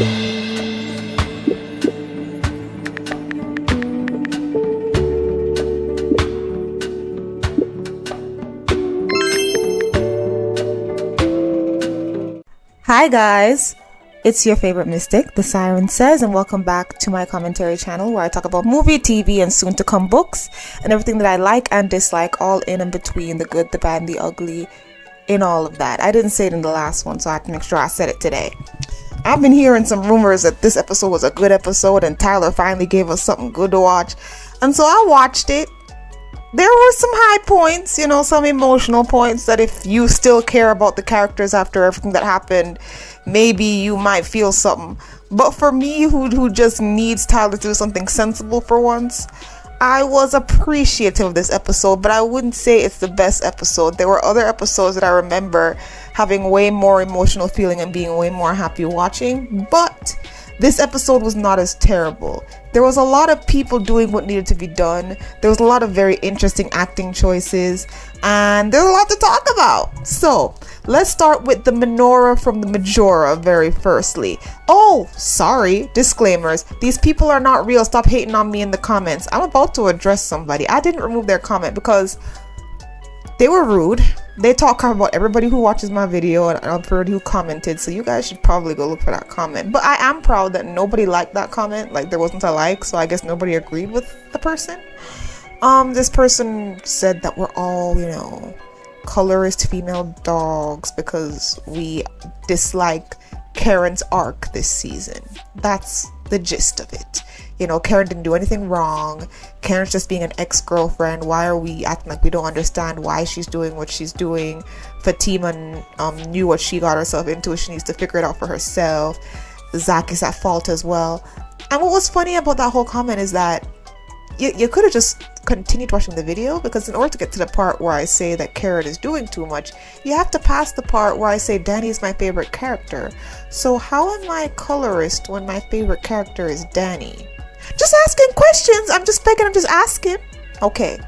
Hi guys, it's your favorite mystic, TheSirenSayz, and welcome back to my commentary channel where I talk about movie, TV, and soon to come books, and everything that I like and dislike, all in and between, the good, the bad, and the ugly, in all of that. I didn't say it in the last one, so I have to make sure I said it today. I've been hearing some rumors that this episode was a good episode and Tyler finally gave us something good to watch, and so I watched it. There were some high points, some emotional points that if you still care about the characters after everything that happened, maybe you might feel something. But for me, who just needs Tyler to do something sensible for once, I was appreciative of this episode, but I wouldn't say it's the best episode. There were other episodes that I remember having way more emotional feeling and being way more happy watching, but this episode was not as terrible. There was a lot of people doing what needed to be done. There was a lot of very interesting acting choices, and there's a lot to talk about. So let's start with the menorah from the Majora very firstly. Oh, sorry, disclaimers. These people are not real. Stop hating on me in the comments. I'm about to address somebody. I didn't remove their comment because they were rude. They talk crap about everybody who watches my video and everybody who commented, so you guys should probably go look for that comment. But I am proud that nobody liked that comment. Like, there wasn't a like, so I guess nobody agreed with the person. This person said that we're all, colorist female dogs because we dislike Karen's arc this season. That's the gist of it. Karen didn't do anything wrong. Karen's just being an ex-girlfriend. Why are we acting like we don't understand why she's doing what she's doing? Fatima knew what she got herself into. She needs to figure it out for herself. Zach is at fault as well. And what was funny about that whole comment is that you could have just continued watching the video, because in order to get to the part where I say that Karen is doing too much, you have to pass the part where I say Danny is my favorite character. So how am I a colorist when my favorite character is Danny? Just asking questions. I'm just begging. I'm just asking. Okay.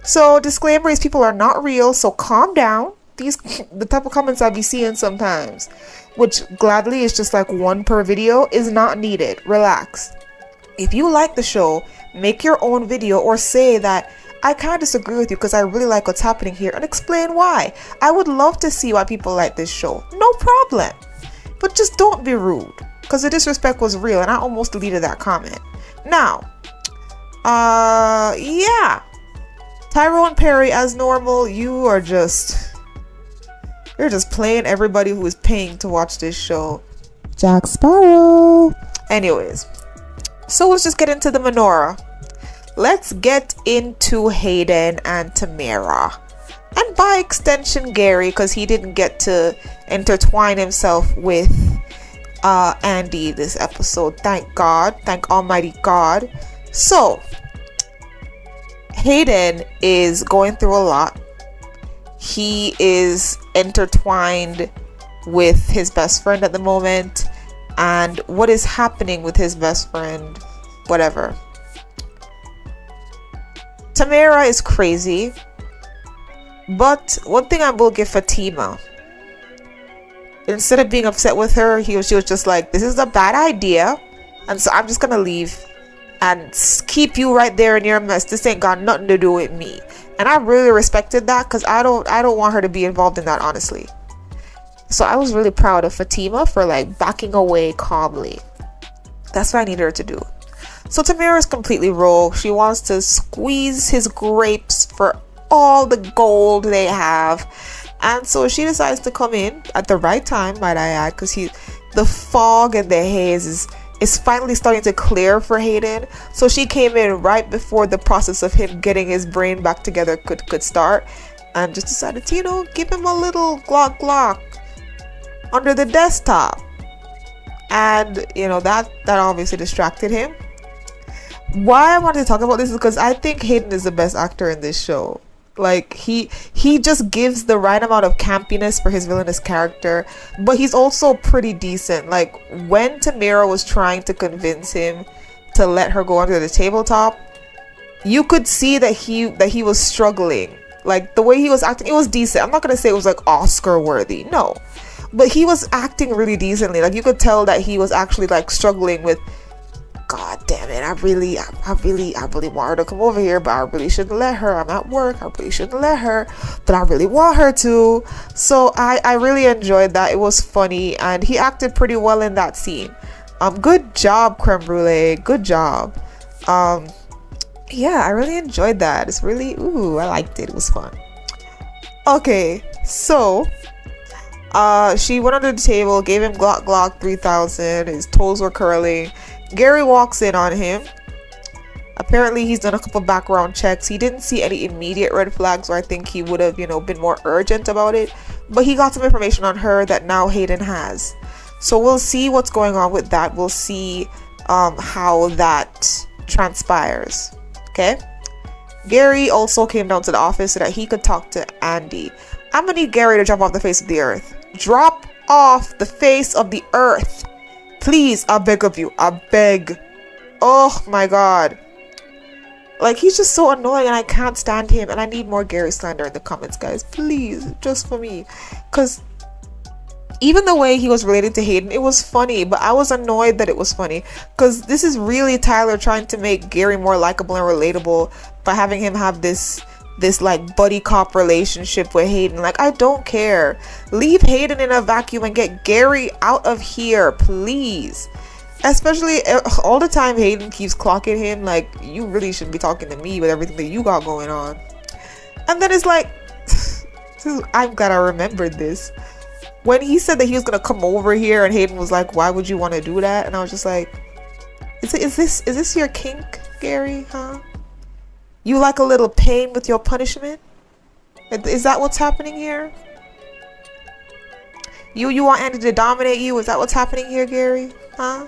So disclaimer is people are not real. So calm down. The type of comments I be seeing sometimes, which gladly is just like one per video, is not needed. Relax. If you like the show, make your own video or say that I kind of disagree with you because I really like what's happening here, and explain why. I would love to see why people like this show. No problem. But just don't be rude, because the disrespect was real and I almost deleted that comment. Now, yeah, Tyrone Perry as normal. You're just playing everybody who is paying to watch this show. Jack Sparrow. Anyways, so let's just get into the menorah. Let's get into Hayden and Tamara, and by extension Gary, because he didn't get to intertwine himself with Andy this episode. Thank God. Thank Almighty God. So Hayden is going through a lot. He is intertwined with his best friend at the moment, and what is happening with his best friend, whatever. Tamara is crazy, but one thing I will give Fatima, instead of being upset with her, she was just like, this is a bad idea, and so I'm just gonna leave and keep you right there in your mess. This ain't got nothing to do with me. And I really respected that, because I don't want her to be involved in that, honestly. So I was really proud of Fatima for like backing away calmly. That's what I needed her to do. So Tamara is completely rogue. She wants to squeeze his grapes for all the gold they have. And so she decides to come in at the right time, might I add, because the fog and the haze is finally starting to clear for Hayden. So she came in right before the process of him getting his brain back together could start, and just decided to, give him a little glock under the desktop. And, that obviously distracted him. Why I wanted to talk about this is because I think Hayden is the best actor in this show. Like, he just gives the right amount of campiness for his villainous character, but he's also pretty decent. Like, when Tamara was trying to convince him to let her go under the tabletop, you could see that he was struggling. Like, the way he was acting, it was decent. I'm not gonna say it was like Oscar worthy, no, But he was acting really decently. Like, you could tell that he was actually like struggling with, God damn it, I really want her to come over here, but I really shouldn't let her. I'm at work, I really shouldn't let her, but I really want her to. So I really enjoyed that. It was funny, and he acted pretty well in that scene. Good job, Creme Brulee. Good job. Yeah, I really enjoyed that. It's really, I liked it. It was fun. Okay, so she went under the table, gave him Glock 3000. His toes were curling. Gary walks in on him. Apparently he's done a couple background checks. He didn't see any immediate red flags, or I think he would have, been more urgent about it. But he got some information on her that now Hayden has. So we'll see what's going on with that. We'll see how that transpires. Okay? Gary also came down to the office so that he could talk to Andy. I'm gonna need Gary to drop off the face of the earth. Drop off the face of the earth. Please, I beg of you. I beg. Oh my God. Like, he's just so annoying and I can't stand him. And I need more Gary slander in the comments, guys. Please, just for me. Because even the way he was related to Hayden, it was funny. But I was annoyed that it was funny. Because this is really Tyler trying to make Gary more likable and relatable by having him have this like buddy cop relationship with Hayden. Like, I don't care. Leave Hayden in a vacuum and get Gary out of here, please. Especially all the time Hayden keeps clocking him like, you really shouldn't be talking to me with everything that you got going on. And then it's like, I'm glad I remembered this. When he said that he was gonna come over here and Hayden was like, why would you want to do that? And I was just like, is this your kink, Gary? Huh? You like a little pain with your punishment? Is that what's happening here? You want Andy to dominate you? Is that what's happening here, Gary? Huh?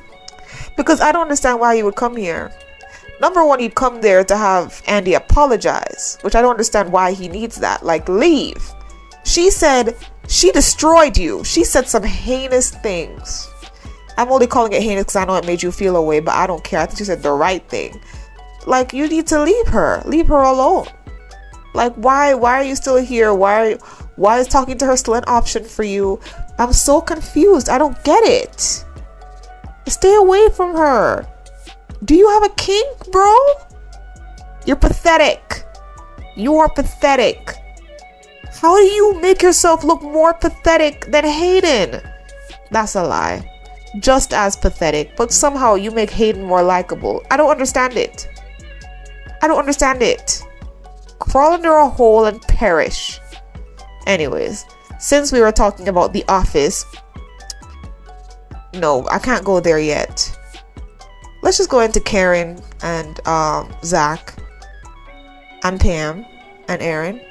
Because I don't understand why you would come here. Number one, you'd come there to have Andy apologize, which I don't understand why he needs that. Like, leave. She said she destroyed you. She said some heinous things. I'm only calling it heinous because I know it made you feel away, but I don't care. I think she said the right thing. Like, you need to leave her alone. Like, why are you still here? Why is talking to her still an option for you? I'm so confused. I don't get it. Stay away from her. Do you have a kink, bro? You're pathetic. You are pathetic. How do you make yourself look more pathetic than Hayden? That's a lie. Just as pathetic, but somehow you make Hayden more likable. I don't understand it. I don't understand it. Crawl under a hole and perish. Anyways, since we were talking about The Office, no, I can't go there yet. Let's just go into Karen and Zach and Pam and Aaron.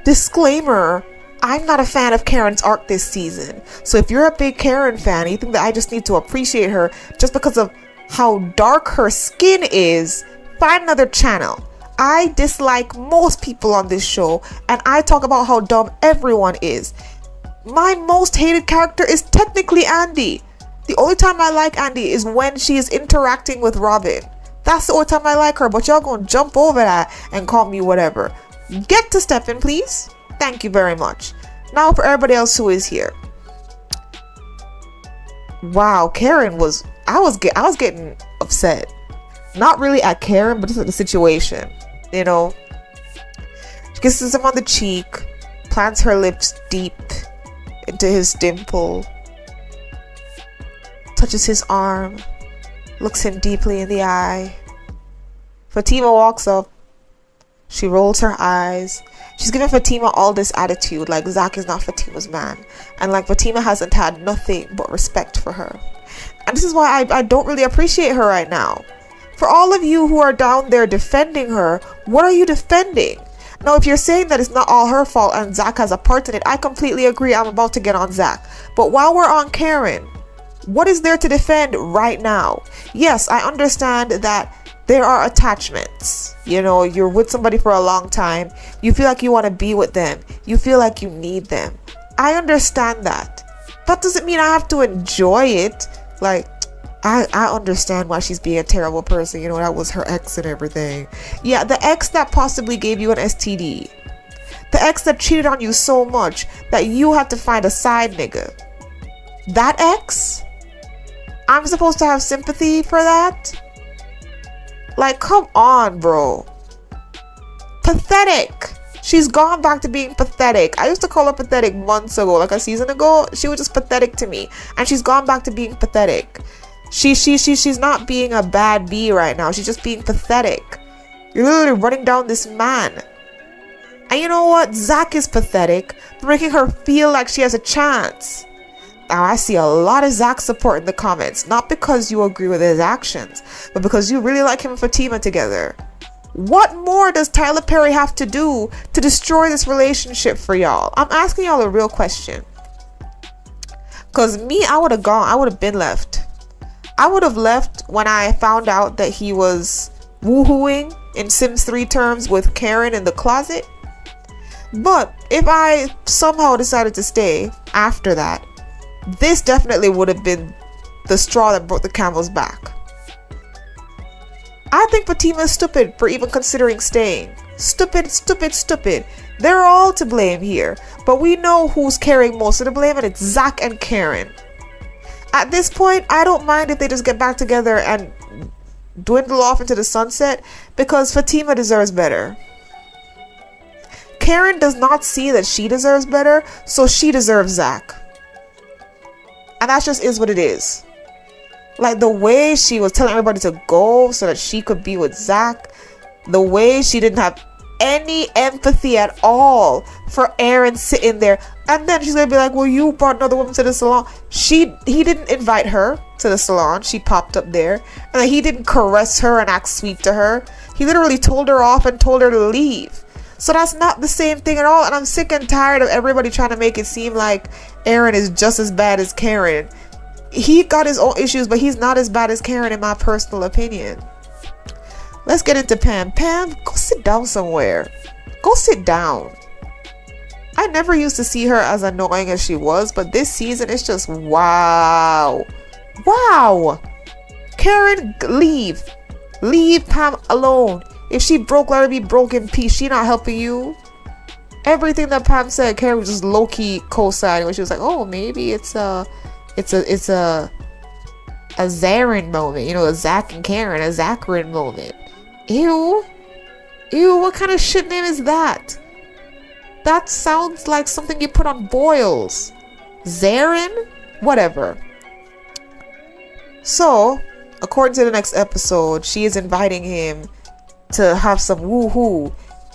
Disclaimer, I'm not a fan of Karen's arc this season. So if you're a big Karen fan, you think that I just need to appreciate her just because of how dark her skin is, find another channel. I dislike most people on this show, and I talk about how dumb everyone is. My most hated character is technically Andy. The only time I like Andy is when she is interacting with Robin. That's the only time I like her, but y'all gonna jump over that and call me whatever. Get to Stefan, please. Thank you very much. Now for everybody else who is here. Wow, Karen was... I was getting upset. Not really at Karen, but just at the situation. You know? She kisses him on the cheek, plants her lips deep into his dimple, touches his arm, looks him deeply in the eye. Fatima walks up. She rolls her eyes. She's giving Fatima all this attitude, like Zach is not Fatima's man. And like Fatima hasn't had nothing but respect for her. And this is why I don't really appreciate her right now. For all of you who are down there defending her, what are you defending? Now, if you're saying that it's not all her fault and Zach has a part in it, I completely agree. I'm about to get on Zach. But while we're on Karen, what is there to defend right now? Yes, I understand that there are attachments. You know, you're with somebody for a long time. You feel like you want to be with them. You feel like you need them. I understand that. That doesn't mean I have to enjoy it. Like, I understand why she's being a terrible person. You know, that was her ex and everything. Yeah, the ex that possibly gave you an STD. The ex that cheated on you so much that you had to find a side nigga. That ex? I'm supposed to have sympathy for that? Like, come on, bro. Pathetic. She's gone back to being pathetic. I used to call her pathetic months ago, like a season ago. She was just pathetic to me. And she's gone back to being pathetic. She's not being a bad bee right now. She's just being pathetic. You're literally running down this man. And you know what? Zach is pathetic for making her feel like she has a chance. Now, I see a lot of Zach support in the comments. Not because you agree with his actions, but because you really like him and Fatima together. What more does Tyler Perry have to do to destroy this relationship for y'all? I'm asking y'all a real question. Because me, I would have gone. I would have been left. I would have left when I found out that he was woohooing in Sims 3 terms with Karen in the closet. But if I somehow decided to stay after that, this definitely would have been the straw that broke the camel's back. I think Fatima is stupid for even considering staying. Stupid, stupid, stupid. They're all to blame here. But we know who's carrying most of the blame, and it's Zach and Karen. At this point, I don't mind if they just get back together and dwindle off into the sunset, because Fatima deserves better. Karen does not see that she deserves better, so she deserves Zach. And that just is what it is. Like the way she was telling everybody to go so that she could be with Zach. The way she didn't have any empathy at all for Aaron sitting there. And then she's going to be like, well, you brought another woman to the salon. He didn't invite her to the salon. She popped up there. And then he didn't caress her and act sweet to her. He literally told her off and told her to leave. So that's not the same thing at all. And I'm sick and tired of everybody trying to make it seem like Aaron is just as bad as Karen. He got his own issues, but he's not as bad as Karen in my personal opinion. Let's get into Pam. Pam, go sit down somewhere. Go sit down. I never used to see her as annoying as she was, but this season it's just wow. Wow. Karen, leave. Leave Pam alone. If she broke, let her be broke in peace. She not helping you. Everything that Pam said, Karen was just low-key co-signing when she was like, oh, maybe it's a Zarin moment, you know, a Zach and Karen, a Zacharin moment. Ew, what kind of shit name is that? That sounds like something you put on boils. Zarin? Whatever. So, according to the next episode, she is inviting him to have some woohoo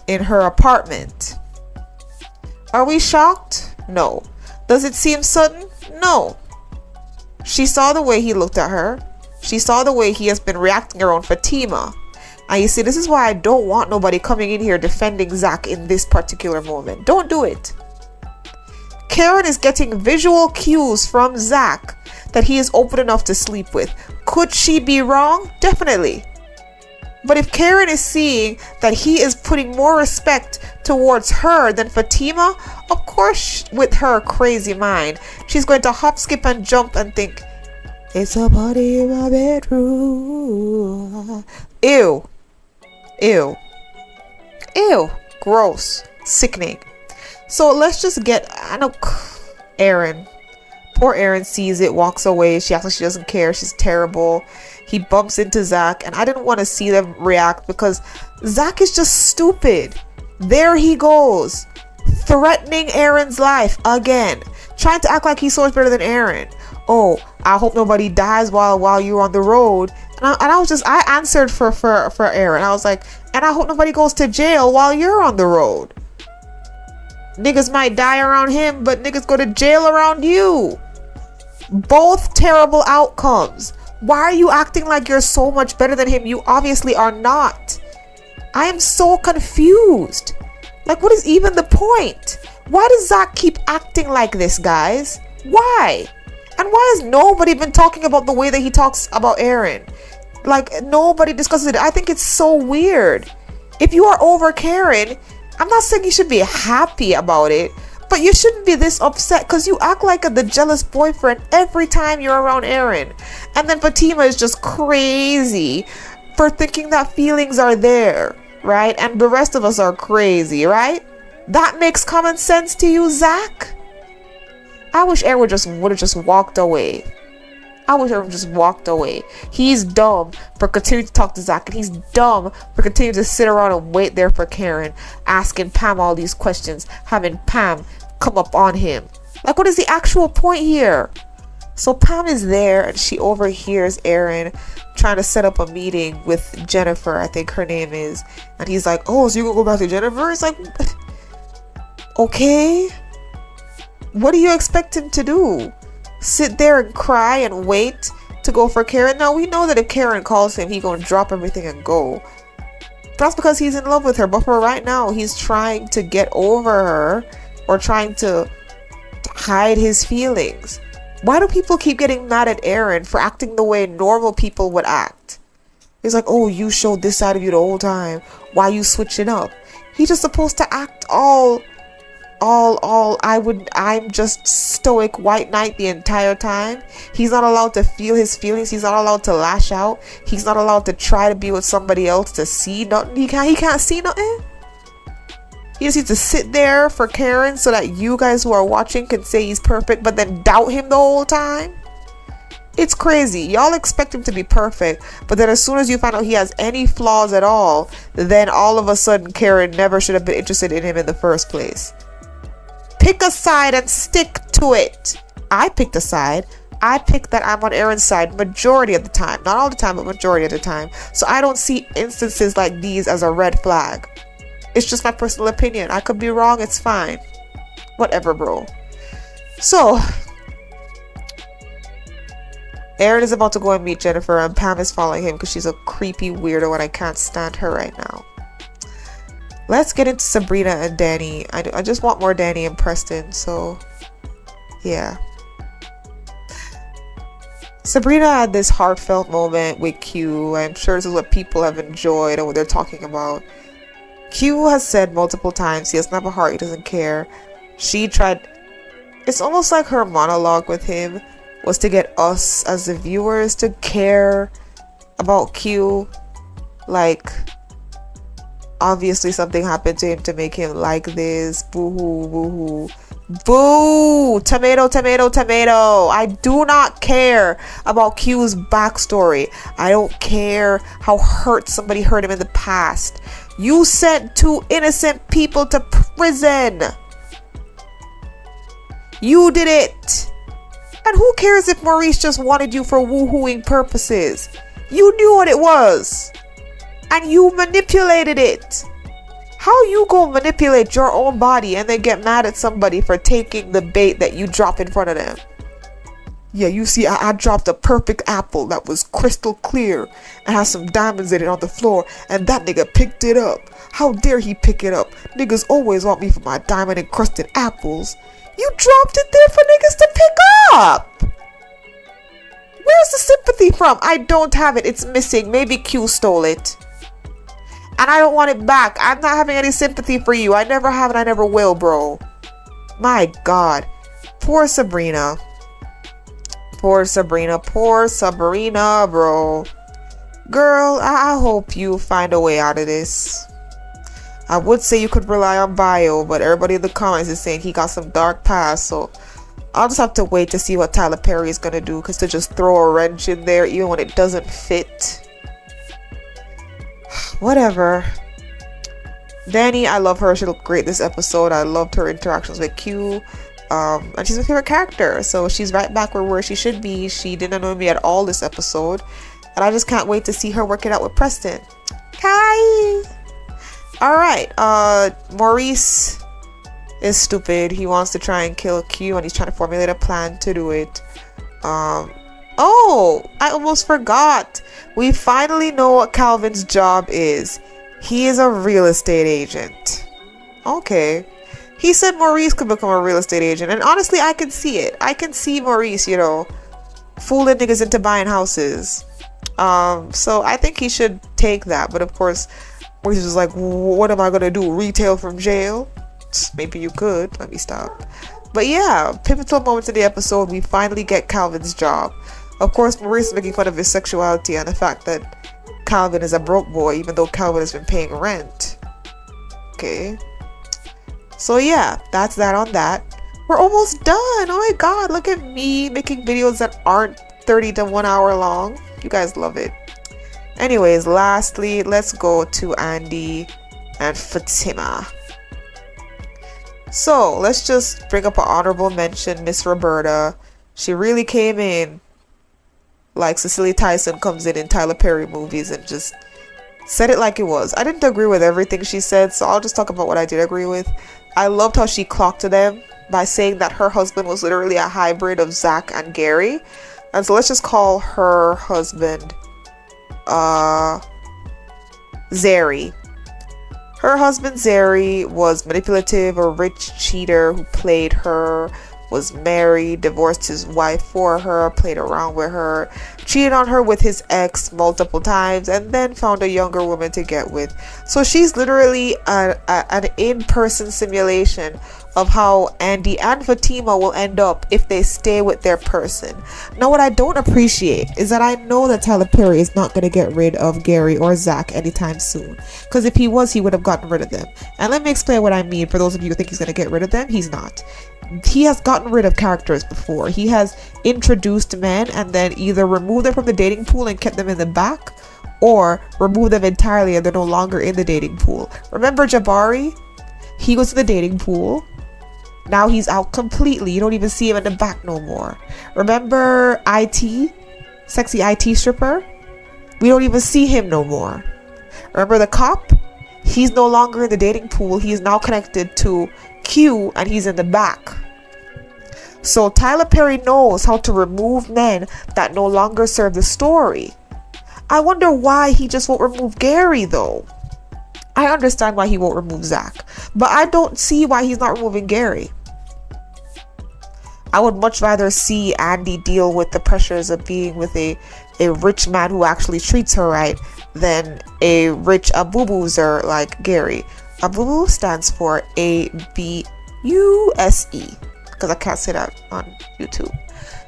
in her apartment. Are we shocked? No. Does it seem sudden? No. She saw the way he looked at her. She saw the way he has been reacting around Fatima. And you see, this is why I don't want nobody coming in here defending Zach in this particular moment. Don't do it. Karen is getting visual cues from Zach that he is open enough to sleep with. Could she be wrong? Definitely. But if Karen is seeing that he is putting more respect towards her than Fatima, of course, with her crazy mind, she's going to hop, skip, and jump and think, it's a party in my bedroom. Ew. Ew. Ew. Gross. Sickening. So let's just get, I know, Aaron. Poor Aaron sees it, walks away. She acts like she doesn't care. She's terrible. He bumps into Zach, and I didn't want to see them react because Zach is just stupid. There he goes, threatening Aaron's life again, trying to act like he's so much better than Aaron. Oh, I hope nobody dies while you're on the road. And I answered for Aaron. I was like, and I hope nobody goes to jail while you're on the road. Niggas might die around him, but niggas go to jail around you. Both terrible outcomes. Why are you acting like you're so much better than him? You obviously are not. I am so confused. Like, what is even the point? Why does Zach keep acting like this, guys? Why? And why has nobody been talking about the way that he talks about Aaron? Like, nobody discusses it. I think it's so weird. If you are over Karen, I'm not saying you should be happy about it, but you shouldn't be this upset because you act like the jealous boyfriend every time you're around Aaron. And then Fatima is just crazy for thinking that feelings are there, right? And the rest of us are crazy, right? That makes common sense to you, Zach? I wish Aaron would have just walked away. I wish Aaron just walked away. He's dumb for continuing to talk to Zach, and he's dumb for continuing to sit around and wait there for Karen, asking Pam all these questions, having Pam come up on him. Like, what is the actual point here? So Pam is there, and she overhears Aaron trying to set up a meeting with Jennifer, I think her name is. And he's like, oh, so you gonna go back to Jennifer? It's like, okay. What do you expect him to do? Sit there and cry and wait to go for Karen? Now, we know that if Karen calls him, he gonna drop everything and go. That's because he's in love with her. But for right now, he's trying to get over her, or trying to hide his feelings. Why do people keep getting mad at Aaron for acting the way normal people would act? It's like, oh, you showed this side of you the whole time. Why you switching up? He's just supposed to act I'm just stoic white knight the entire time. He's not allowed to feel his feelings. He's not allowed to lash out. He's not allowed to try to be with somebody else to see nothing. He can't see nothing. He just needs to sit there for Karen so that you guys who are watching can say he's perfect, but then doubt him the whole time. It's crazy. Y'all expect him to be perfect, but then as soon as you find out he has any flaws at all, then all of a sudden Karen never should have been interested in him in the first place. Pick a side and stick to it. I picked a side. I picked that I'm on Aaron's side majority of the time. Not all the time, but majority of the time. So I don't see instances like these as a red flag. It's just my personal opinion. I could be wrong. It's fine. Whatever, bro. So Aaron is about to go and meet Jennifer, and Pam is following him because she's a creepy weirdo and I can't stand her right now. Let's get into Sabrina and Danny. I just want more Danny and Preston, so yeah. Sabrina had this heartfelt moment with Q. I'm sure this is what people have enjoyed and what they're talking about. Q has said multiple times he doesn't have a heart, he doesn't care. She tried. It's almost like her monologue with him was to get us as the viewers to care about Q. Like, obviously something happened to him to make him like this. Boo-hoo, boo-hoo. Boo! Tomato, tomato, tomato. I do not care about Q's backstory. I don't care how somebody hurt him in the past. You sent 2 innocent people to prison. You did it. And who cares if Maurice just wanted you for woohooing purposes? You knew what it was. And you manipulated it. How you gonna manipulate your own body and then get mad at somebody for taking the bait that you drop in front of them? Yeah, you see, I dropped a perfect apple that was crystal clear and has some diamonds in it on the floor, and that nigga picked it up. How dare he pick it up? Niggas always want me for my diamond encrusted apples. You dropped it there for niggas to pick up. Where's the sympathy from? I don't have it. It's missing. Maybe Q stole it. And I don't want it back. I'm not having any sympathy for you. I never have and I never will, bro. My God. Poor Sabrina. Poor Sabrina. Poor Sabrina, bro. Girl, I hope you find a way out of this. I would say you could rely on Bio, but everybody in the comments is saying he got some dark past, so I'll just have to wait to see what Tyler Perry is going to do, because to just throw a wrench in there even when it doesn't fit. Whatever. Danny, I love her. She looked great this episode. I loved her interactions with Q. And she's my favorite character. So she's right back where she should be. She didn't annoy me at all this episode. And I just can't wait to see her work it out with Preston. Kai! Alright. Maurice is stupid. He wants to try and kill Q, and he's trying to formulate a plan to do it. Oh, I almost forgot. We finally know what Calvin's job is. He is a real estate agent. Okay. He said Maurice could become a real estate agent. And honestly, I can see it. I can see Maurice, fooling niggas into buying houses. So I think he should take that. But of course, Maurice is like, what am I going to do? Retail from jail? Maybe you could. Let me stop. But yeah, pivotal moments in the episode. We finally get Calvin's job. Of course, Maurice is making fun of his sexuality and the fact that Calvin is a broke boy, even though Calvin has been paying rent. Okay. So yeah, that's that on that. We're almost done. Oh my god, look at me making videos that aren't 30 to 1 hour long. You guys love it. Anyways, lastly, let's go to Andy and Fatima. So let's just bring up an honorable mention, Miss Roberta. She really came in like Cicely Tyson comes in Tyler Perry movies and just said it like it was. I didn't agree with everything she said, so I'll just talk about what I did agree with. I loved how she clocked to them by saying that her husband was literally a hybrid of Zach and Gary. And so let's just call her husband Zeri. Her husband Zeri was manipulative, a rich cheater who played her, was married, divorced his wife for her, played around with her, cheated on her with his ex multiple times, and then found a younger woman to get with. So she's literally an in-person simulation of how Andy and Fatima will end up if they stay with their person. Now, what I don't appreciate is that I know that Tyler Perry is not going to get rid of Gary or Zach anytime soon. Because if he was, he would have gotten rid of them. And let me explain what I mean for those of you who think he's going to get rid of them. He's not. He has gotten rid of characters before. He has introduced men and then either removed them from the dating pool and kept them in the back, or removed them entirely and they're no longer in the dating pool. Remember Jabari? He goes to the dating pool. Now he's out completely. You don't even see him in the back no more. Remember IT? Sexy IT stripper? We don't even see him no more. Remember the cop? He's no longer in the dating pool. He is now connected to Q and he's in the back. So Tyler Perry knows how to remove men that no longer serve the story. I wonder why he just won't remove Gary though. I understand why he won't remove Zach, but I don't see why he's not removing Gary. I would much rather see Andy deal with the pressures of being with a rich man who actually treats her right than a rich Abuboozer like Gary. Abubu stands for ABUSE, because I can't say that on YouTube.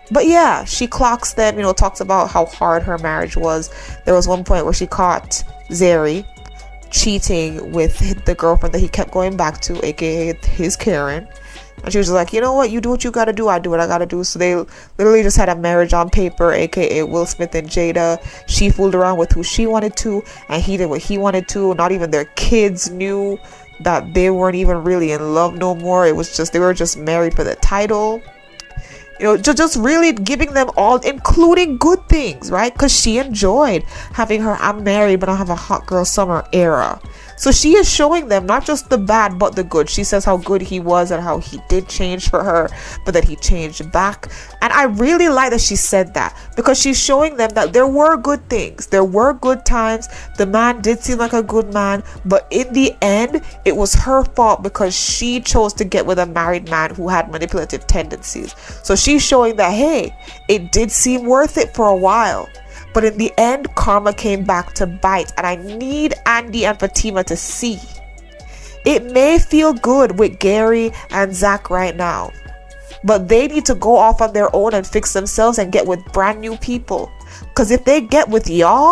But yeah, she clocks them, talks about how hard her marriage was. There was one point where she caught Zeri cheating with the girlfriend that he kept going back to, aka his Karen. And she was like, you know what, you do what you gotta do, I do what I gotta do. So they literally just had a marriage on paper, aka Will Smith and Jada. She fooled around with who she wanted to, and he did what he wanted to. Not even their kids knew that they weren't even really in love no more. It was just, they were just married for the title. Just really giving them all, including good things, right? Because she enjoyed having her I'm married but I have a hot girl summer era. So she is showing them not just the bad but the good. She says how good he was and how he did change for her, but that he changed back. And I really like that she said that, because she's showing them that there were good things, there were good times. The man did seem like a good man, but in the end it was her fault because she chose to get with a married man who had manipulative tendencies. So she's showing that, hey, it did seem worth it for a while, but in the end, karma came back to bite. And I need Andy and Fatima to see. It may feel good with Gary and Zach right now, but they need to go off on their own and fix themselves and get with brand new people. Because if they get with y'all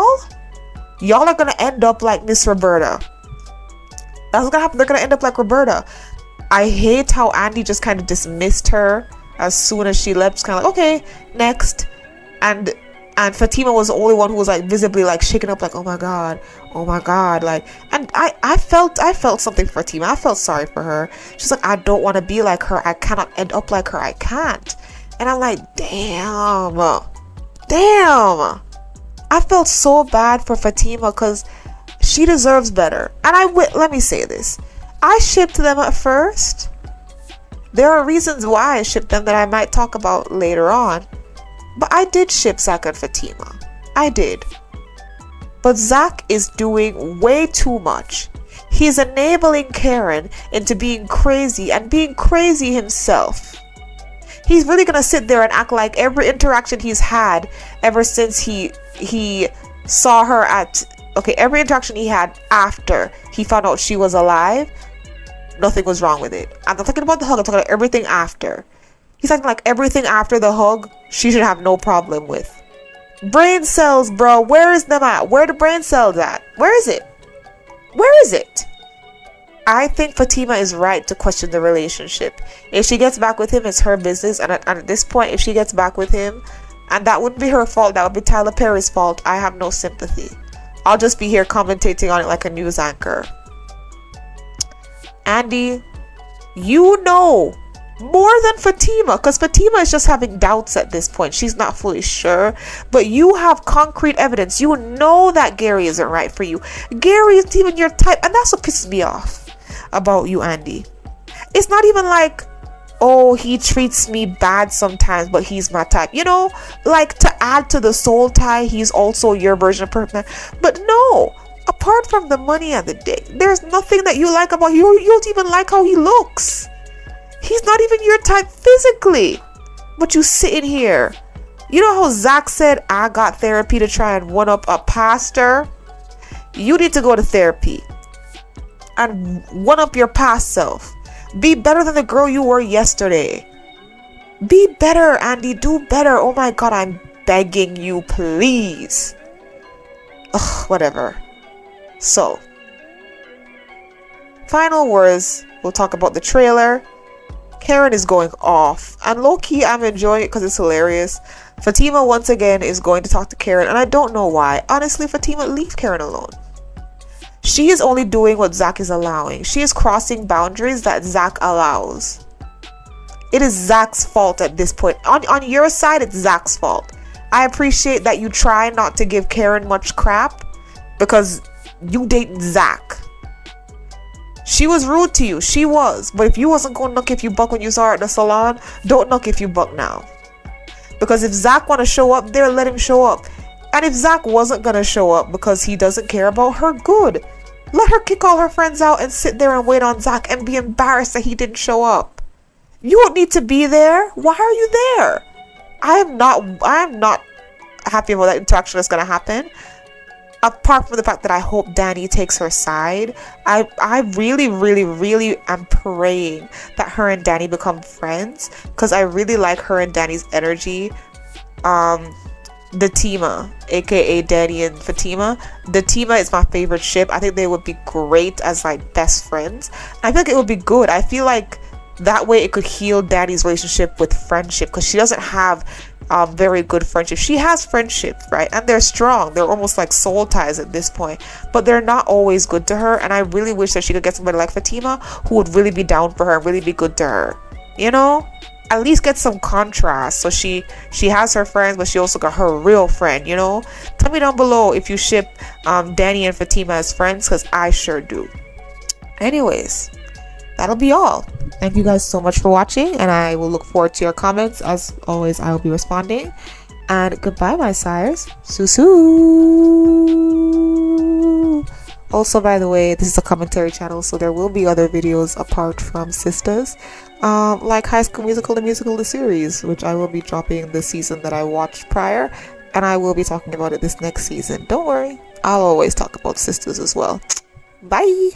are going to end up like Miss Roberta. That's what's going to happen. They're going to end up like Roberta. I hate how Andy just kind of dismissed her as soon as she left. It's kind of like, okay, next. And Fatima was the only one who was like visibly like shaken up, like, oh my god, like. And I felt something for Fatima. I felt sorry for her. She's like, I don't want to be like her. I cannot end up like her. I can't. And I'm like, damn. I felt so bad for Fatima because she deserves better. And let me say this. I shipped them at first. There are reasons why I shipped them that I might talk about later on. But I did ship Zach and Fatima. I did. But Zach is doing way too much. He's enabling Karen into being crazy and being crazy himself. He's really going to sit there and act like every interaction he's had ever since he saw her every interaction he had after he found out she was alive, nothing was wrong with it. I'm not talking about the hug, I'm talking about everything after. He's acting like everything after the hug, she should have no problem with. Brain cells, bro. Where is them at? Where the brain cells at? Where is it? I think Fatima is right to question the relationship. If she gets back with him, it's her business. And at this point, if she gets back with him, and that wouldn't be her fault, that would be Tyler Perry's fault, I have no sympathy. I'll just be here commentating on it like a news anchor. Andy, you know more than Fatima, because Fatima is just having doubts at this point. She's not fully sure, but you have concrete evidence. You know that Gary isn't right for you. Gary isn't even your type, and that's what pisses me off about you, Andy. It's not even like, oh, he treats me bad sometimes, but he's my type. You know, like to add to the soul tie, he's also your version of perfect. But no, apart from the money and the dick, there's nothing that you like about you. You don't even like how he looks. He's not even your type physically. But you sitting here. You know how Zach said, I got therapy to try and one up a pastor? You need to go to therapy and one up your past self. Be better than the girl you were yesterday. Be better, Andy. Do better. Oh my God, I'm begging you, please. Ugh, whatever. So, final words. We'll talk about the trailer. Karen is going off. And low-key, I'm enjoying it because it's hilarious. Fatima, once again, is going to talk to Karen. And I don't know why. Honestly, Fatima, leave Karen alone. She is only doing what Zach is allowing. She is crossing boundaries that Zach allows. It is Zach's fault at this point. On your side, it's Zach's fault. I appreciate that you try not to give Karen much crap because you date Zach. She was rude to you. She was. But if you wasn't going to knock if you buck when you saw her at the salon, don't knock if you buck now. Because if Zach want to show up there, let him show up. And if Zach wasn't going to show up because he doesn't care about her, good. Let her kick all her friends out and sit there and wait on Zach and be embarrassed that he didn't show up. You don't need to be there. Why are you there? I am not happy about that interaction that's going to happen. Apart from the fact that I hope Danny takes her side, I really, really, really am praying that her and Danny become friends because I really like her and Danny's energy. Fatima, aka Danny and Fatima. Fatima is my favorite ship. I think they would be great as like best friends. I feel like it would be good. I feel like that way it could heal Danny's relationship with friendship because she doesn't have very good friendship. She has friendships, right? And they're strong. They're almost like soul ties at this point, but they're not always good to her. And I really wish that she could get somebody like Fatima who would really be down for her and really be good to her. You know? At least get some contrast. So she has her friends, but she also got her real friend, you know? Tell me down below if you ship Danny and Fatima as friends, because I sure do. Anyways, that'll be all. Thank you guys so much for watching, and I will look forward to your comments. As always, I will be responding. And goodbye, my sires. Susu. Also, by the way, this is a commentary channel, so there will be other videos apart from Sistas, like High School Musical, the musical, the series, which I will be dropping the season that I watched prior, and I will be talking about it this next season. Don't worry, I'll always talk about Sistas as well. Bye!